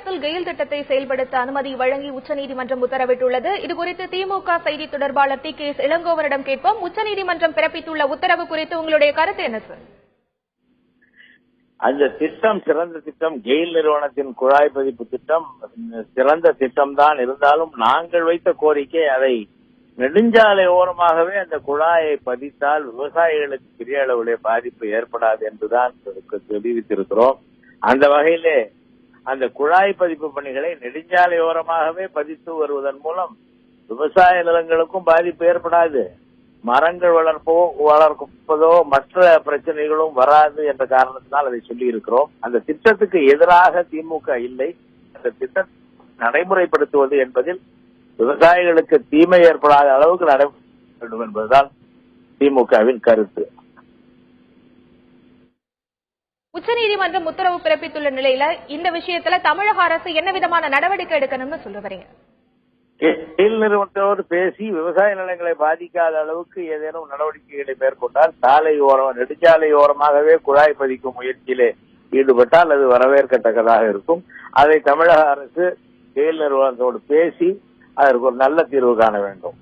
காலத்தில் கெயில் திட்டத்தை செயல்படுத்த அனுமதி வழங்கி உச்சநீதிமன்றம் உத்தரவிட்டுள்ளது. இதுகுறித்து திமுக செய்தி தொடர்பாளர் டி.கே. இளங்கோவனிடம் கேட்போம். உச்சநீதிமன்றம் பிறப்பித்துள்ள உத்தரவு குறித்து உங்களுடைய கருத்து என்ன சார்? அந்த திட்டம் சிறந்த திட்டம். கெயில் நிறுவனத்தின் குழாய் பதிப்பு திட்டம் சிறந்த திட்டம் தான். இருந்தாலும் நாங்கள் வைத்த கோரிக்கை அதை நெடுஞ்சாலை ஓரமாகவே அந்த குழாயை பதித்தால் விவசாயிகளுக்கு பெரிய அளவிலே பாதிப்பு ஏற்படாது என்றுதான் தெரிவித்திருக்கிறோம். அந்த வகையிலே அந்த குழாய் பதிப்பு பணிகளை நெடுஞ்சாலை ஓரமாகவே பதித்து வருவதன் மூலம் விவசாய நிலங்களுக்கும் பாதிப்பு ஏற்படாது, மரங்கள் வளர்ப்பதோ மற்ற பிரச்சனைகளும் வராது என்ற காரணத்தினால் அதை சொல்லி இருக்கிறோம். அந்த திட்டத்துக்கு எதிராக திமுக இல்லை. அந்த திட்டத்தை நடைமுறைப்படுத்துவது என்பதில் விவசாயிகளுக்கு தீமை ஏற்படாத அளவுக்கு நடைமுறை வேண்டும் என்பதுதான் திமுகவின் கருத்து. உச்சநீதிமன்றம் உத்தரவு பிறப்பித்துள்ள நிலையில இந்த விஷயத்துல தமிழக அரசு என்ன விதமான நடவடிக்கை எடுக்கணும்னு சொல்ல வரீங்க? கெயில் நிறுவனத்தோடு பேசி விவசாய நிலங்களை பாதிக்காத அளவுக்கு ஏதேனும் நடவடிக்கைகளை மேற்கொண்டால் சாலை ஓரம் நெடுஞ்சாலை ஓரமாகவே குழாய் பதிக்கும் முயற்சியிலே ஈடுபட்டால் அது வரவேற்கத்தக்கதாக இருக்கும். அதை தமிழக அரசு கெயில் நிறுவனத்தோடு பேசி அதற்கு ஒரு நல்ல தீர்வு காண வேண்டும்.